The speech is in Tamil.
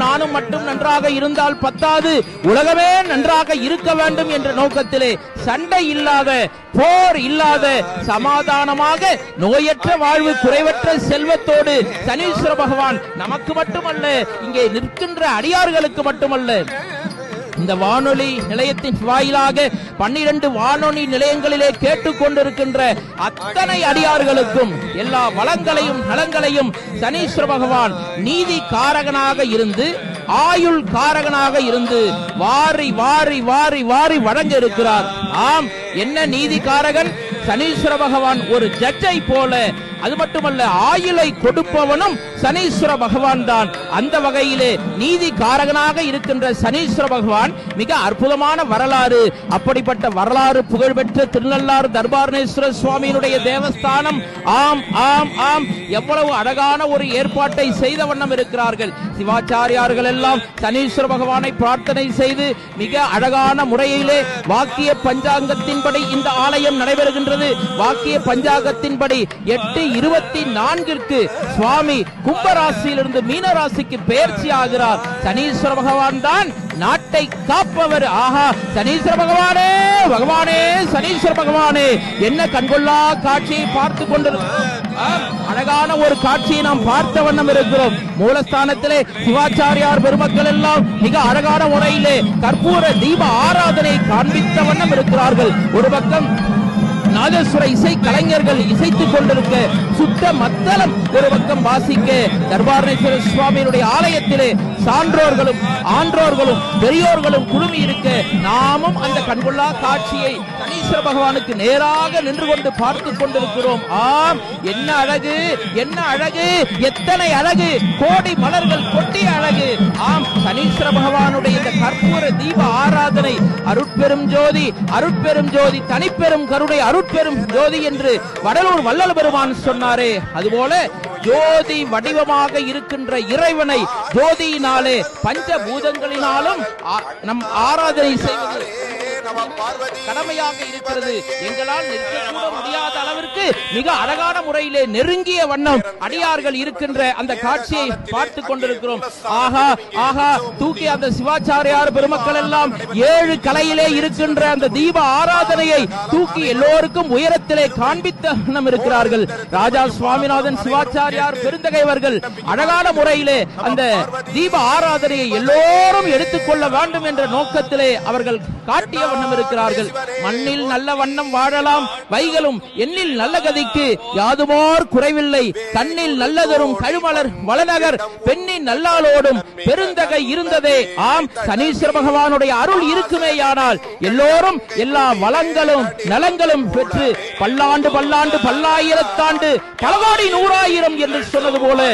நானும் மட்டும் நன்றாக இருந்தால் பத்தாது, உலகமே நன்றாக இருக்க வேண்டும் என்ற நோக்கத்திலே சண்டை இல்லாத, போர் இல்லாத, சமாதானமாக நோயற்ற வாழ்வு, குறைவற்ற செல்வத்தோடு சனீஸ்வர பகவான் நமக்கு மட்டுமல்ல, இங்கே நிற்கின்ற அடியார்களுக்கு மட்டுமல்ல, இந்த வானொலி நிலையத்தின் வாயிலாக 12 வானொலி நிலையங்களிலே கேட்டுக்கொண்டிருக்கின்ற அத்தனை அடியார்களுக்கும் எல்லா வளங்களையும் நலங்களையும் சனீஸ்வர பகவான் நீதி காரகனாக இருந்து, ஆயுள் காரகனாக இருந்து வாரி வாரி வாரி வாரி வழங்க இருக்கிறார். ஆம், என்ன நீதி காரகன்? சனீஸ்வர பகவான் ஒரு ஜட்ஜை போல. அது மட்டுமல்ல, ஆயுளை கொடுப்பவனும் சனீஸ்வர பகவான் தான். அந்த வகையிலே நீதி காரகனாக இருக்கின்ற சனீஸ்வர பகவான் மிக அற்புதமான வரலாறு. அப்படிப்பட்ட வரலாறு புகழ்பெற்ற திருநள்ளாறு தர்பாரணேஸ்வர சுவாமியினுடைய தேவஸ்தானம். ஆம் ஆம் ஆம், எவ்வளவு அழகான ஒரு ஏற்பாட்டை செய்த வண்ணம் இருக்கிறார்கள். சிவாச்சாரியார்கள் எல்லாம் சனீஸ்வர பகவானை பிரார்த்தனை செய்து மிக அழகான முறையிலே வாக்கிய பஞ்சாங்கத்தின்படி இந்த ஆலயம் நடைபெறுகின்றது. வாக்கிய பஞ்சாங்கத்தின்படி 8:24 சுவாமி கும்பராசியிலிருந்து மீனராசிக்கு பெயர்ச்சி ஆகிறார். சனீஸ்வர பகவான் தான் நாட்டை காப்பவர். ஆஹா, சனீஸ்வர பகவானே, பகவானே, சனீஸ்வர பகவானே, என்ன கண்கொள்ளா காட்சியை பார்த்து கொண்டிருக்கிறோம். அழகான ஒரு காட்சியை நாம் பார்த்த வண்ணம் இருக்கிறோம். மூலஸ்தானத்திலே சிவாச்சாரியார் பெருமக்கள் எல்லாம் மிக அழகான முறையிலே கற்பூர தீப ஆராதனை காண்பித்த வண்ணம் இருக்கிறார்கள். ஒரு பக்கம் நாதஸ்வர இசை கலைஞர்கள் இசைத்துக் கொண்டிருக்க, சுத்த மத்தளம் ஒரு பக்கம் வாசிக்க, தர்பாரணேஸ்வர சுவாமியினுடைய ஆலயத்திலே சான்றோர்களும் ஆன்றோர்களும் பெரியோர்களும் குழுமி இருக்க, நாமும் அந்த கண்கொள்ளா காட்சியை சனீஸ்வர பகவானுக்கு நேராக நின்று கொண்டு பார்த்துக் கொண்டிருக்கிறோம். ஆம், என்ன அழகு, என்ன அழகு, எத்தனை அழகு, கோடி மலர்கள் கொட்டிய அழகு. ஆம், சனீஸ்வர பகவானுடைய இந்த கற்பூர தீப ஆராதனை, அருட்பெரும் ஜோதி, அருட்பெரும் ஜோதி, தனிப்பெரும் கருணை, அருட்பெரும் ஜோதி என்று வடலூர் வள்ளல் பெருமான் சொன்னாரே, அதுபோல ஜோதி வடிவமாக இருக்கின்ற இறைவனை ஜோதியினாலே பஞ்சபூதங்களினாலும் நம் ஆராதனை செய்வது கடமையாக இருக்கிறது. எங்களால் நிற்கக்கூட முடியாத அளவிற்கு மிக அழகான முறையிலே நெருங்கிய வண்ணம் அடியார்கள் இருக்கின்ற அந்த காட்சியை பார்த்து கொண்டிருக்கிறோம். ஆஹா ஆஹா, தூக்கி அந்த சிவாச்சாரியார் பெருமக்கள் எல்லாம் 7 கலையிலே இருக்கின்ற அந்த தீப ஆராதனையை தூக்கி எல்லோருக்கும் உயரத்திலே காண்பித்த வண்ணம் இருக்கிறார்கள். ராஜா சுவாமிநாதன் சிவாச்சாரியார் பெருந்தகைவர்கள் அழகான முறையிலே அந்த தீப ஆராதனையை எல்லோரும் எடுத்துக்கொள்ள வேண்டும் என்ற நோக்கத்திலே அவர்கள் காட்டிய வண்ணம் இருக்கிறார்கள். மண்ணில் நல்ல வண்ணம் வாழலாம் வைகளும், எண்ணில் நல்ல கதிக்கு யாதுமோர் குறைவில்லை, கண்ணில் நல்லதரும் கழுமலர் வளநகர் பெண்ணின் நல்லாளோடும் பெருந்தகை இருந்ததே. ஆம், சனீஸ்வர பகவானுடைய அருள் இருக்குமேயானால் எல்லோரும் எல்லா வளங்களும் நலங்களும் பெற்று பல்லாண்டு பல்லாண்டு பல்லாயிரத்தாண்டு பல கோடி 100,000 என்று சொன்னது போல